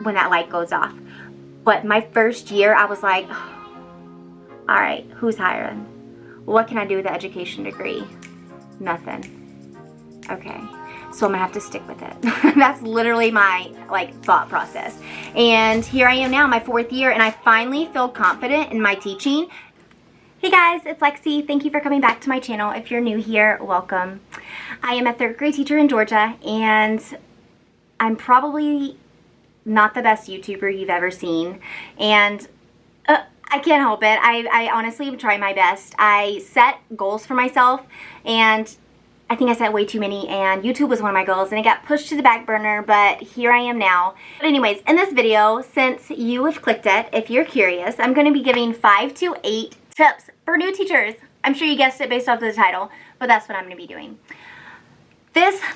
when that light goes off. But my first year, I was like, all right, who's hiring? What can I do with the education degree? Nothing. Okay, so I'm gonna have to stick with it. That's literally my thought process. And here I am now, my 4th year, and I finally feel confident in my teaching. Hey guys, it's Lexi. Thank you for coming back to my channel. If you're new here, welcome. I am a 3rd grade teacher in Georgia, and I'm probably not the best YouTuber you've ever seen. And I can't help it. I honestly try my best. I set goals for myself, and I think I set way too many, and YouTube was one of my goals, and it got pushed to the back burner, but here I am now. But anyways, in this video, since you have clicked it, if you're curious, I'm going to be giving 5 to 8 tips for new teachers. I'm sure you guessed it based off of the title, but that's what I'm going to be doing.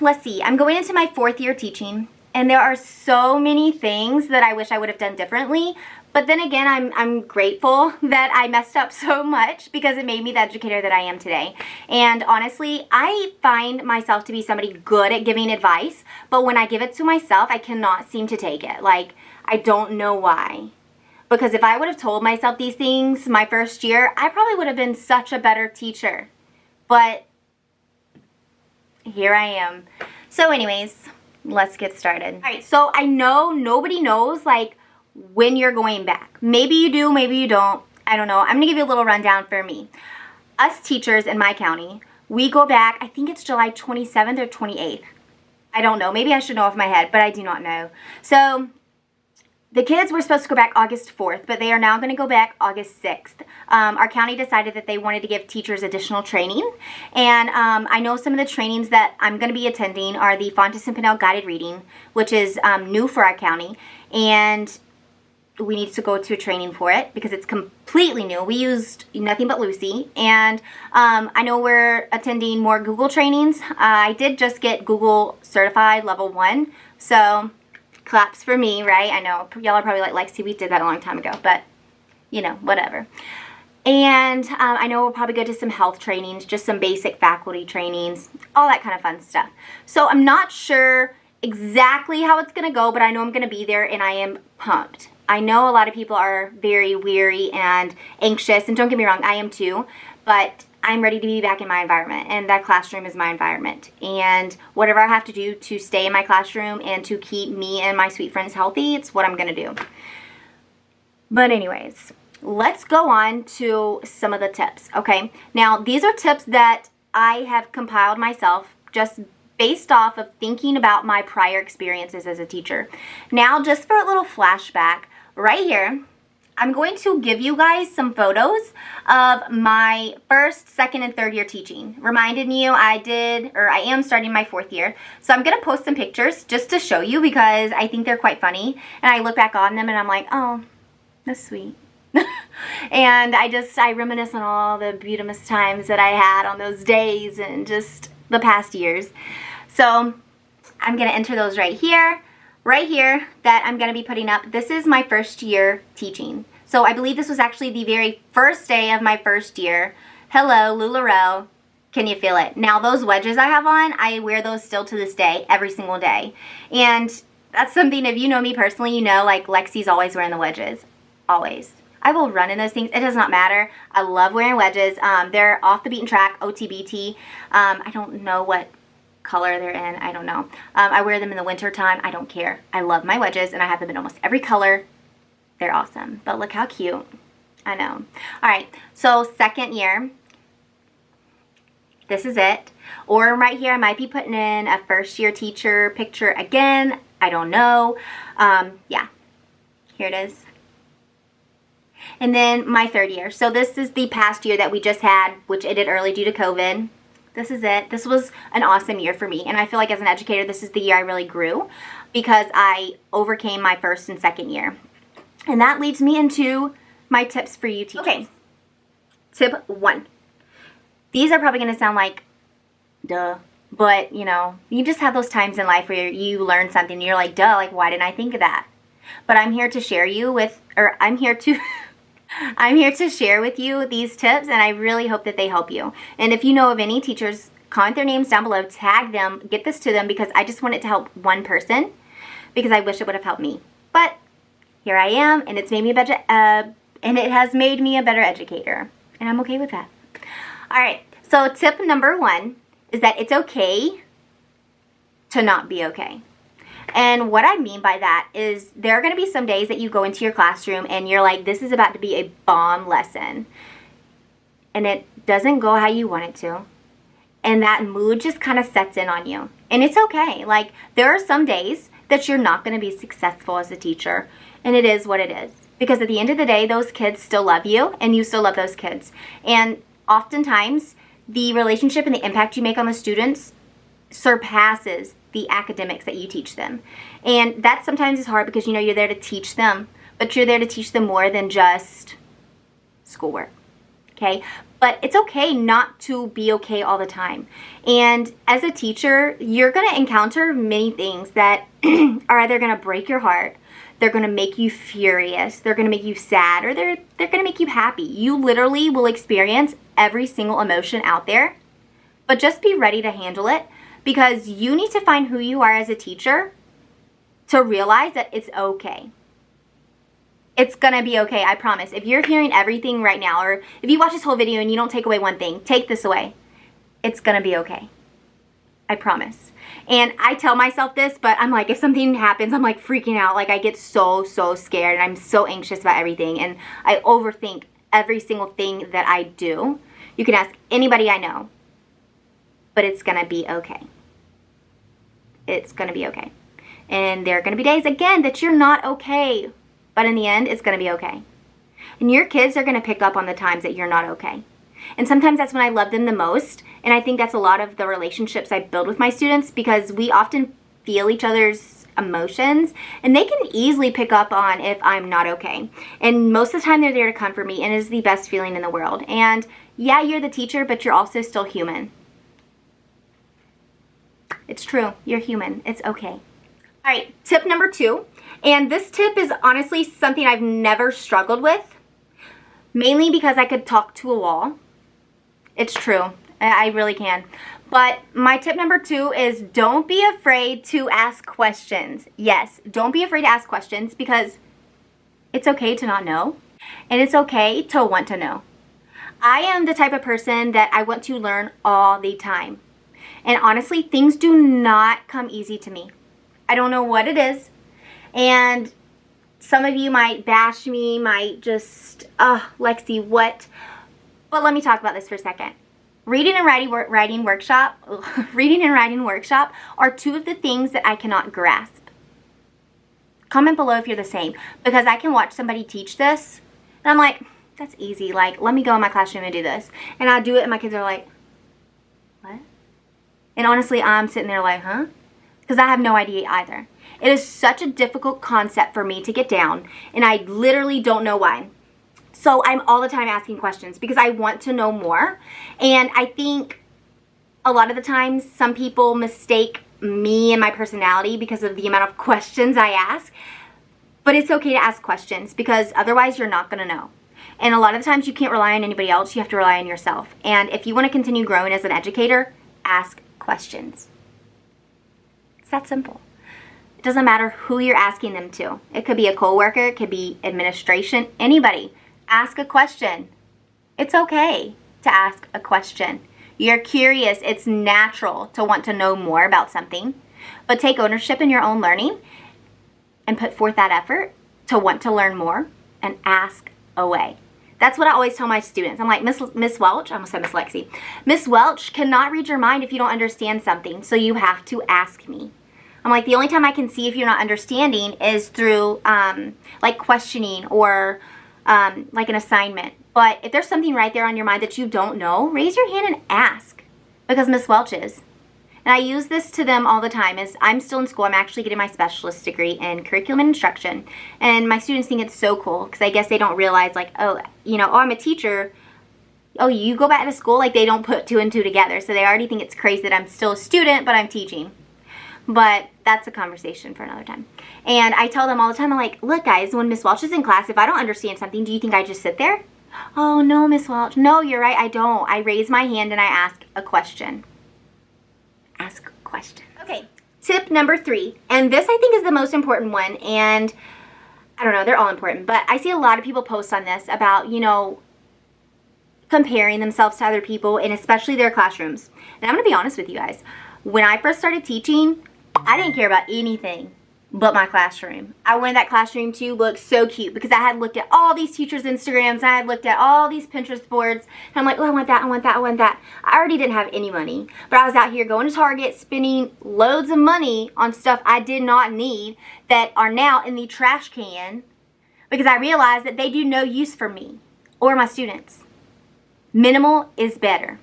Let's see, I'm going into my 4th year teaching, and there are so many things that I wish I would have done differently. But then again, I'm grateful that I messed up so much because it made me the educator that I am today. And honestly, I find myself to be somebody good at giving advice, but when I give it to myself, I cannot seem to take it. I don't know why. Because if I would have told myself these things my first year, I probably would have been such a better teacher. But here I am. So anyways, let's get started. All right, so I know nobody knows when you're going back. Maybe you do, maybe you don't. I don't know. I'm gonna give you a little rundown for me. Us teachers in my county, we go back, I think it's July 27th or 28th. I don't know. Maybe I should know off my head, but I do not know. So the kids were supposed to go back August 4th, but they are now going to go back August 6th. Our county decided that they wanted to give teachers additional training. And I know some of the trainings that I'm going to be attending are the Fountas and Pinnell Guided Reading, which is new for our county. And we need to go to a training for it because it's completely new. We used Nothing But Lucy. And I know we're attending more Google trainings. I did just get Google certified level 1. So claps for me, right? I know y'all are probably like, Lexi, we did that a long time ago, but you know, whatever. And I know we'll probably go to some health trainings, just some basic faculty trainings, all that kind of fun stuff. So I'm not sure exactly how it's gonna go, but I know I'm gonna be there and I am pumped. I know a lot of people are very weary and anxious, and don't get me wrong, I am too, but I'm ready to be back in my environment, and that classroom is my environment. And whatever I have to do to stay in my classroom and to keep me and my sweet friends healthy, it's what I'm gonna do. But anyways, let's go on to some of the tips, okay? Now, these are tips that I have compiled myself just based off of thinking about my prior experiences as a teacher. Now, just for a little flashback, right here, I'm going to give you guys some photos of my 1st, 2nd, and 3rd year teaching. Reminding you I am starting my 4th year. So I'm gonna post some pictures just to show you because I think they're quite funny. And I look back on them and I'm like, oh, that's sweet. And I reminisce on all the beautiful times that I had on those days and just the past years. So I'm gonna enter those right here that I'm gonna be putting up. This is my 1st year teaching. So I believe this was actually the very first day of my 1st year. Hello, LuLaRoe. Can you feel it? Now those wedges I have on, I wear those still to this day, every single day. And that's something, if you know me personally, you know Lexi's always wearing the wedges. Always. I will run in those things. It does not matter. I love wearing wedges. They're off the beaten track, OTBT. I don't know what color they're in. I don't know. I wear them in the winter time. I don't care. I love my wedges, and I have them in almost every color. They're awesome. But look how cute. I know. All right. So 2nd year. This is it. Or right here, I might be putting in a 1st year teacher picture again. I don't know. Yeah. Here it is. And then my 3rd year. So this is the past year that we just had, which ended early due to COVID. This is it. This was an awesome year for me. And I feel like as an educator, this is the year I really grew because I overcame my 1st and 2nd year. And that leads me into my tips for you teachers. Okay. Tip 1. These are probably going to sound like, duh. But, you know, you just have those times in life where you learn something and you're like, duh, why didn't I think of that? But I'm here to share I'm here to share with you these tips, and I really hope that they help you. And if you know of any teachers, comment their names down below, tag them, get this to them, because I just want it to help one person because I wish it would have helped me. But here I am, and it's made me a better, and it has made me a better educator, and I'm okay with that. All right, so tip number 1 is that it's okay to not be okay. And what I mean by that is there are going to be some days that you go into your classroom and you're like, this is about to be a bomb lesson. And it doesn't go how you want it to. And that mood just kind of sets in on you. And it's okay. Like, there are some days that you're not going to be successful as a teacher. And it is what it is. Because at the end of the day, those kids still love you and you still love those kids. And oftentimes, the relationship and the impact you make on the students surpasses the academics that you teach them. And that sometimes is hard because you know you're there to teach them, but you're there to teach them more than just schoolwork. Okay? But it's okay not to be okay all the time. And as a teacher, you're going to encounter many things that are either going to break your heart, they're going to make you furious, they're going to make you sad, or they're going to make you happy. You literally will experience every single emotion out there, but just be ready to handle it. Because you need to find who you are as a teacher to realize that it's okay. It's gonna be okay, I promise. If you're hearing everything right now, or if you watch this whole video and you don't take away one thing, take this away. It's gonna be okay. I promise. And I tell myself this, but I'm like, if something happens, I'm like freaking out. Like, I get so scared and I'm so anxious about everything. And I overthink every single thing that I do. You can ask anybody I know. But it's going to be okay. It's going to be okay. And there are going to be days, again, that you're not okay. But in the end, it's going to be okay. And your kids are going to pick up on the times that you're not okay. And sometimes that's when I love them the most. And I think that's a lot of the relationships I build with my students, because we often feel each other's emotions. And they can easily pick up on if I'm not okay. And most of the time, they're there to comfort me. And it is the best feeling in the world. And yeah, you're the teacher, but you're also still human. It's true. You're human. It's okay. All right, tip number 2. And this tip is honestly something I've never struggled with, mainly because I could talk to a wall. It's true. I really can. But my tip number 2 is don't be afraid to ask questions. Yes, don't be afraid to ask questions, because it's okay to not know, and it's okay to want to know. I am the type of person that I want to learn all the time. And honestly, things do not come easy to me. I don't know what it is. And some of you might bash me, might just, Lexi, what? But let me talk about this for a second. Reading and writing workshop are 2 of the things that I cannot grasp. Comment below if you're the same. Because I can watch somebody teach this, and I'm like, that's easy. Like, let me go in my classroom and do this. And I do it, and my kids are like, what? And honestly, I'm sitting there like, huh? Because I have no idea either. It is such a difficult concept for me to get down, and I literally don't know why. So I'm all the time asking questions because I want to know more. And I think a lot of the times some people mistake me and my personality because of the amount of questions I ask. But it's okay to ask questions, because otherwise you're not going to know. And a lot of the times you can't rely on anybody else. You have to rely on yourself. And if you want to continue growing as an educator, ask questions. It's that simple. It doesn't matter who you're asking them to. It could be a coworker, it could be administration, anybody. Ask a question. It's okay to ask a question. You're curious. It's natural to want to know more about something. But take ownership in your own learning and put forth that effort to want to learn more and ask away. That's what I always tell my students. I'm like, Miss Welch, I almost said Miss Lexi. Miss Welch cannot read your mind if you don't understand something, so you have to ask me. I'm like, the only time I can see if you're not understanding is through like questioning or like an assignment. But if there's something right there on your mind that you don't know, raise your hand and ask, because Miss Welch is. And I use this to them all the time. As I'm still in school, I'm actually getting my specialist degree in curriculum and instruction. And my students think it's so cool, because I guess they don't realize, like, oh, you know, oh, I'm a teacher. Oh, you go back to school? Like, they don't put 2 and 2 together. So they already think it's crazy that I'm still a student, but I'm teaching. But that's a conversation for another time. And I tell them all the time, I'm like, look, guys, when Miss Welch is in class, if I don't understand something, do you think I just sit there? Oh, no, Miss Welch. No, you're right, I don't. I raise my hand and I ask a question. Ask questions. Okay, tip number 3. And this, I think, is the most important one. And I don't know, they're all important, but I see a lot of people post on this about, you know, comparing themselves to other people, and especially their classrooms. And I'm going to be honest with you guys. When I first started teaching, I didn't care about anything but my classroom. I wanted that classroom to look so cute because I had looked at all these teachers' Instagrams, and I had looked at all these Pinterest boards, and I'm like, oh, I want that, I want that, I want that. I already didn't have any money, but I was out here going to Target, spending loads of money on stuff I did not need that are now in the trash can because I realized that they do no use for me or my students. Minimal is better.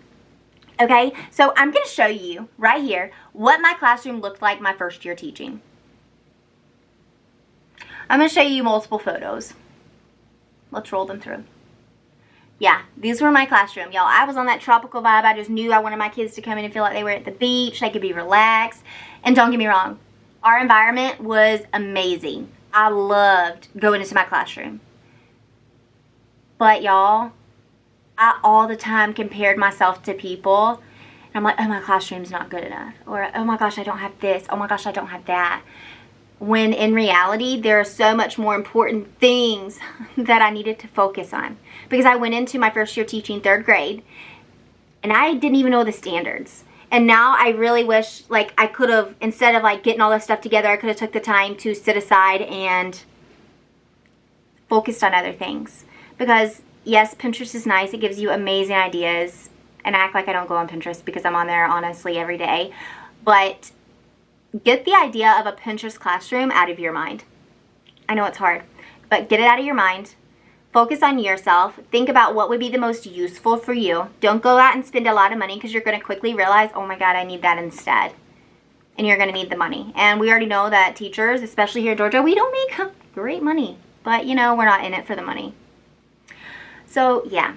Okay, so I'm going to show you right here what my classroom looked like my first year teaching. I'm going to show you multiple photos. Let's roll them through. Yeah, these were my classroom. Y'all, I was on that tropical vibe. I just knew I wanted my kids to come in and feel like they were at the beach. They could be relaxed. And don't get me wrong, our environment was amazing. I loved going into my classroom. But y'all, I all the time compared myself to people. And I'm like, oh, my classroom's not good enough. Or, oh my gosh, I don't have this. Oh my gosh, I don't have that. When in reality, there are so much more important things that I needed to focus on. Because I went into my first year teaching 3rd grade, and I didn't even know the standards. And now I really wish, like, I could have, instead of like getting all this stuff together, I could have took the time to sit aside and focused on other things. Because yes, Pinterest is nice. It gives you amazing ideas. And I act like I don't go on Pinterest because I'm on there honestly every day. But get the idea of a Pinterest classroom out of your mind. I know it's hard, but get it out of your mind. Focus on yourself. Think about what would be the most useful for you. Don't go out and spend a lot of money because you're going to quickly realize, oh my God, I need that instead. And you're going to need the money. And we already know that teachers, especially here in Georgia, we don't make great money. But, you know, we're not in it for the money. So, yeah.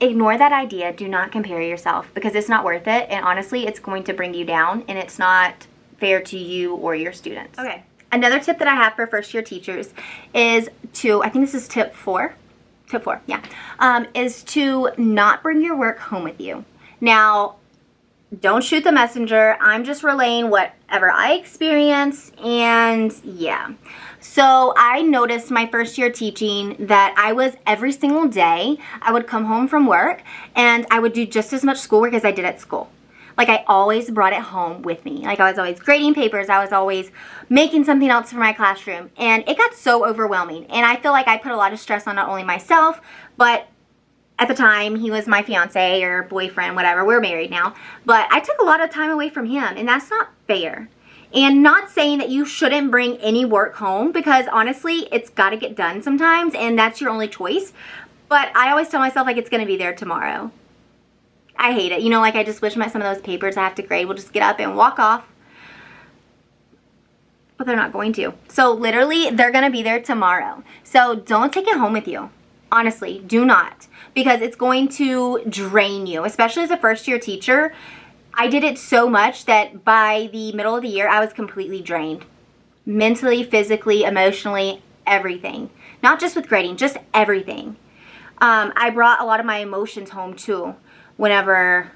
Ignore that idea. Do not compare yourself because it's not worth it. And honestly, it's going to bring you down. And it's not fair to you or your students. Okay. Another tip that I have for first year teachers is to, I think this is tip 4. Tip 4, yeah. Is to not bring your work home with you. Now, don't shoot the messenger. I'm just relaying whatever I experience, and yeah. So I noticed my first year teaching that I was every single day, I would come home from work and I would do just as much schoolwork as I did at school. Like I always brought it home with me. Like I was always grading papers. I was always making something else for my classroom. And it got so overwhelming. And I feel like I put a lot of stress on not only myself, but at the time he was my fiance or boyfriend, whatever. We're married now. But I took a lot of time away from him, and that's not fair. And not saying that you shouldn't bring any work home, because honestly, it's got to get done sometimes, and that's your only choice. But I always tell myself like it's going to be there tomorrow. I hate it. You know, like I just wish some of those papers I have to grade will just get up and walk off. But they're not going to. So literally, they're going to be there tomorrow. So don't take it home with you. Honestly, do not. Because it's going to drain you, especially as a first year teacher. I did it so much that by the middle of the year, I was completely drained. Mentally, physically, emotionally, everything. Not just with grading, just everything. I brought a lot of my emotions home too whenever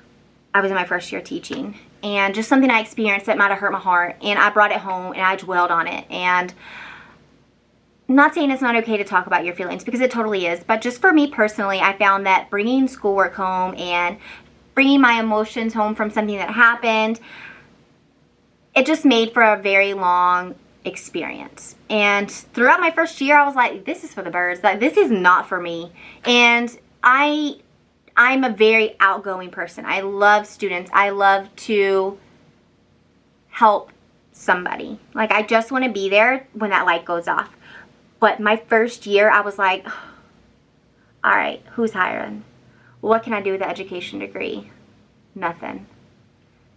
I was in my first year teaching. And just something I experienced that might have hurt my heart. And I brought it home and I dwelled on it. And I'm not saying it's not okay to talk about your feelings, because it totally is. But just for me personally, I found that bringing schoolwork home and bringing my emotions home from something that happened, it just made for a very long experience. And throughout my first year, I was like, this is for the birds. Like, this is not for me. And I'm a very outgoing person. I love students. I love to help somebody. Like, I just want to be there when that light goes off. But my first year, I was like, all right, who's hiring? What can I do with the education degree? Nothing.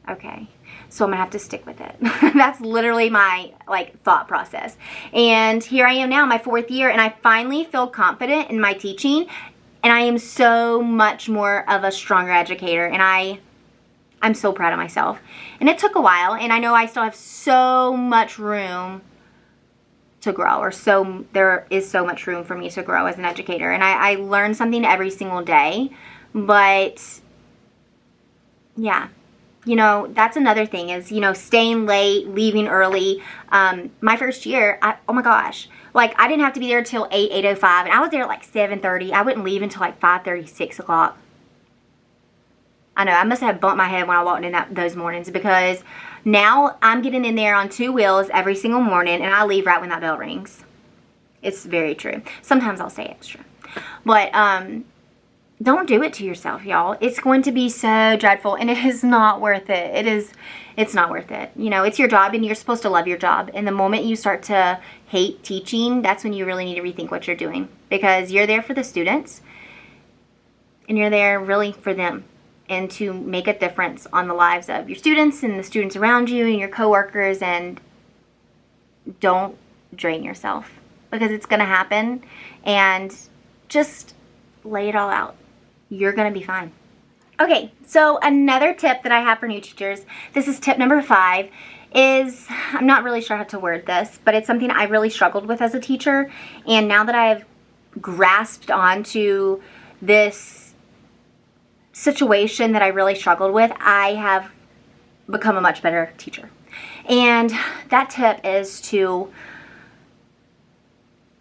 Okay, so I'm gonna have to stick with it. That's literally my thought process. And here I am now, my 4th year, and I finally feel confident in my teaching, and I am so much more of a stronger educator, and I'm so proud of myself. And it took a while, and I know I still have so much room to grow, or there is so much room for me to grow as an educator, and I learn something every single day. But yeah, you know, that's another thing is, you know, staying late, leaving early. My first year, oh my gosh, Like, I didn't have to be there till 8:05, and I was there at like 7:30. I wouldn't leave until like 5:30, 6 o'clock. I know, I must have bumped my head when I walked in those mornings, because now I'm getting in there on 2 wheels every single morning, and I leave right when that bell rings. It's very true. Sometimes I'll stay extra. But, don't do it to yourself, y'all. It's going to be so dreadful, and it is not worth it. It's not worth it. You know, it's your job, and you're supposed to love your job. And the moment you start to hate teaching, that's when you really need to rethink what you're doing, because you're there for the students, and you're there really for them, and to make a difference on the lives of your students and the students around you and your coworkers. And don't drain yourself, because it's going to happen, and just lay it all out. You're going to be fine. Okay, so another tip that I have for new teachers, this is tip number 5, is, I'm not really sure how to word this, but it's something I really struggled with as a teacher, and now that I've grasped onto this situation that I really struggled with, I have become a much better teacher. And that tip is to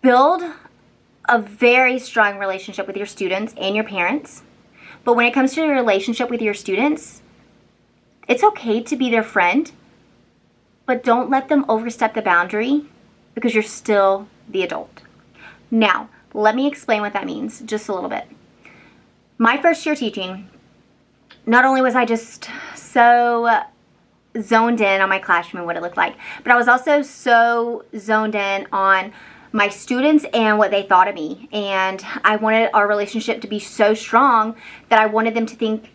build a very strong relationship with your students and your parents. But when it comes to your relationship with your students, it's okay to be their friend, but don't let them overstep the boundary, because you're still the adult. Now, let me explain what that means just a little bit. My first year teaching, not only was I just so zoned in on my classroom and what it looked like, but I was also so zoned in on my students and what they thought of me. And I wanted our relationship to be so strong that I wanted them to think,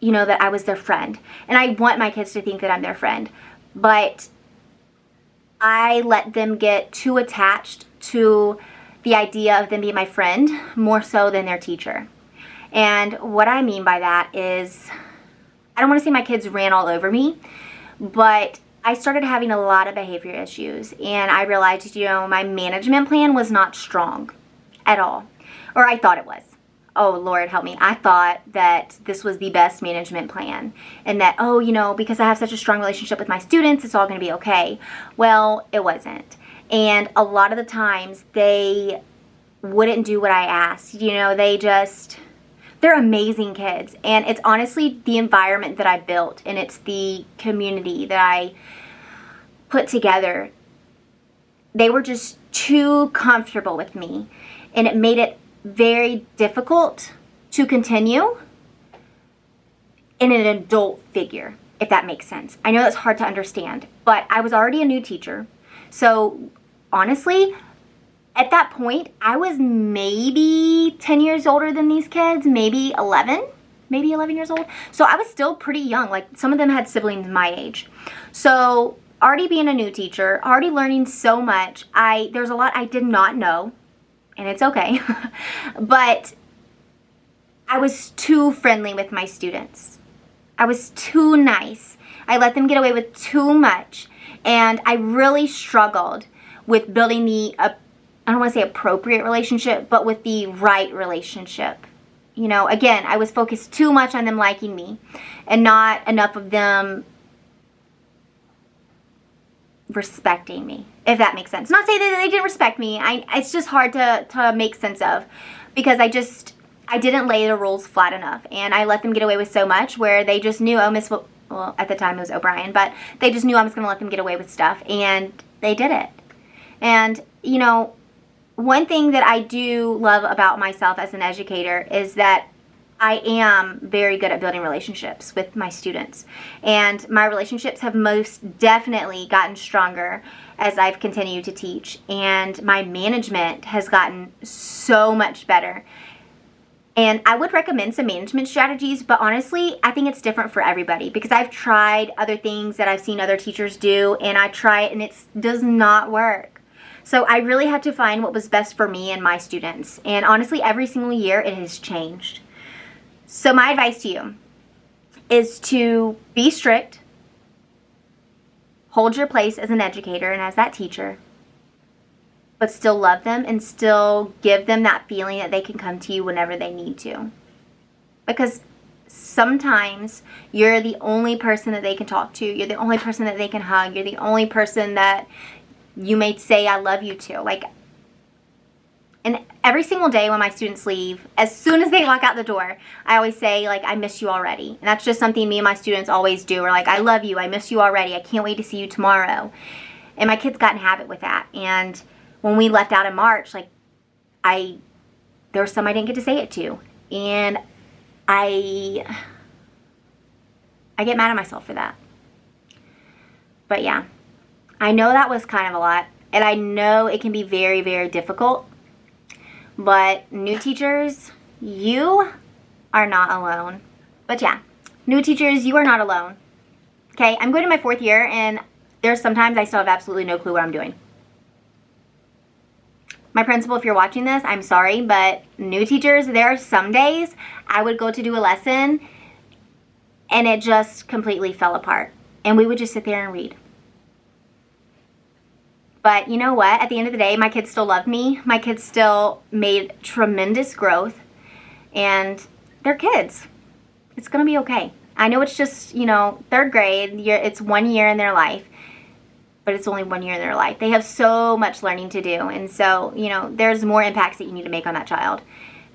you know, that I was their friend. And I want my kids to think that I'm their friend. But I let them get too attached to the idea of them being my friend more so than their teacher. And what I mean by that is, I don't want to say my kids ran all over me, but I started having a lot of behavior issues, and I realized, you know, my management plan was not strong at all. Or I thought it was. Oh, Lord help me. I thought that this was the best management plan, and that, oh, you know, because I have such a strong relationship with my students, it's all going to be okay. Well, it wasn't. And a lot of the times they wouldn't do what I asked. You know, they're amazing kids, and it's honestly the environment that I built, and it's the community that I put together. They were just too comfortable with me, and it made it very difficult to continue in an adult figure, if that makes sense. I know that's hard to understand, but I was already a new teacher, so honestly, at that point, I was maybe 10 years older than these kids, maybe 11 years old. So I was still pretty young. Like, some of them had siblings my age. So already being a new teacher, already learning so much, there's a lot I did not know, and it's okay. But I was too friendly with my students. I was too nice. I let them get away with too much. And I really struggled with building I don't want to say appropriate relationship, but with the right relationship. You know, again, I was focused too much on them liking me and not enough of them respecting me, if that makes sense. Not saying that they didn't respect me. It's just hard to make sense of, because I didn't lay the rules flat enough, and I let them get away with so much where they just knew, oh, well, at the time it was O'Brien, but they just knew I was going to let them get away with stuff, and they did it. And, you know, one thing that I do love about myself as an educator is that I am very good at building relationships with my students. And my relationships have most definitely gotten stronger as I've continued to teach. And my management has gotten so much better. And I would recommend some management strategies, but honestly, I think it's different for everybody, because I've tried other things that I've seen other teachers do, and I try it and it does not work. So I really had to find what was best for me and my students. And honestly, every single year it has changed. So my advice to you is to be strict, hold your place as an educator and as that teacher, but still love them and still give them that feeling that they can come to you whenever they need to. Because sometimes you're the only person that they can talk to. You're the only person that they can hug. You're the only person that you may say I love you to. Like, every single day when my students leave, as soon as they walk out the door, I always say, like, I miss you already. And that's just something me and my students always do. We're like, I love you. I miss you already. I can't wait to see you tomorrow. And my kids got in habit with that. And when we left out in March, like, there were some I didn't get to say it to. And I get mad at myself for that. But yeah, I know that was kind of a lot. And I know it can be very, very difficult. But new teachers, you are not alone. But yeah, new teachers, you are not alone. Okay, I'm going to my 4th year, and there's sometimes I still have absolutely no clue what I'm doing. My principal, if you're watching this, I'm sorry, but new teachers, there are some days I would go to do a lesson, and it just completely fell apart. And we would just sit there and read. But you know what? At the end of the day, my kids still loved me. My kids still made tremendous growth. And they're kids. It's going to be okay. I know it's just, 3rd grade. It's 1 year in their life. But it's only 1 year in their life. They have so much learning to do. And so, there's more impacts that you need to make on that child.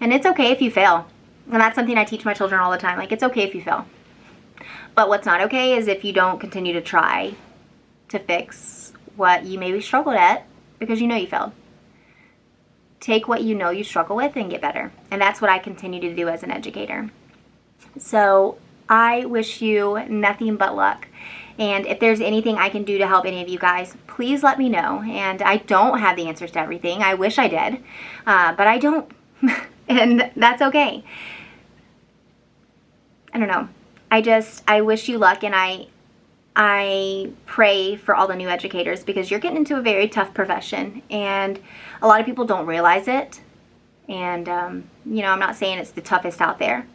And it's okay if you fail. And that's something I teach my children all the time. Like, it's okay if you fail. But what's not okay is if you don't continue to try to fix what you maybe struggled at because you know you failed. Take what you know you struggle with and get better. And that's what I continue to do as an educator. So I wish you nothing but luck. And if there's anything I can do to help any of you guys, please let me know. And I don't have the answers to everything. I wish I did. But I don't. And that's okay. I don't know. I wish you luck, and I pray for all the new educators because you're getting into a very tough profession, and a lot of people don't realize it. And, I'm not saying it's the toughest out there,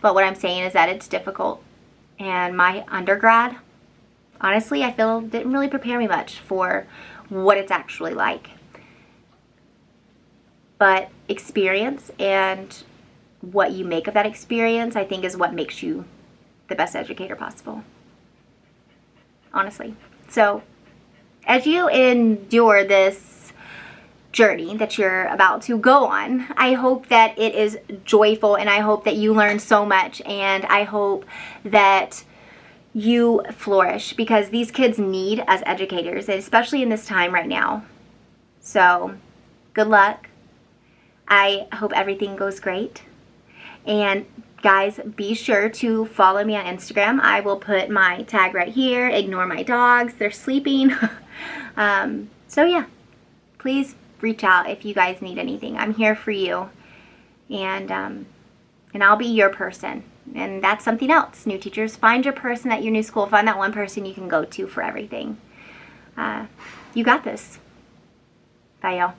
but what I'm saying is that it's difficult. And my undergrad, honestly, I feel didn't really prepare me much for what it's actually like. But experience and what you make of that experience, I think, is what makes you the best educator possible. Honestly. So, as you endure this journey that you're about to go on, I hope that it is joyful, and I hope that you learn so much, and I hope that you flourish because these kids need us educators, especially in this time right now. So, good luck. I hope everything goes great. And guys, be sure to follow me on Instagram. I will put my tag right here. Ignore my dogs. They're sleeping. So yeah, please reach out if you guys need anything. I'm here for you. And I'll be your person. And that's something else. New teachers, find your person at your new school. Find that one person you can go to for everything. You got this. Bye, y'all.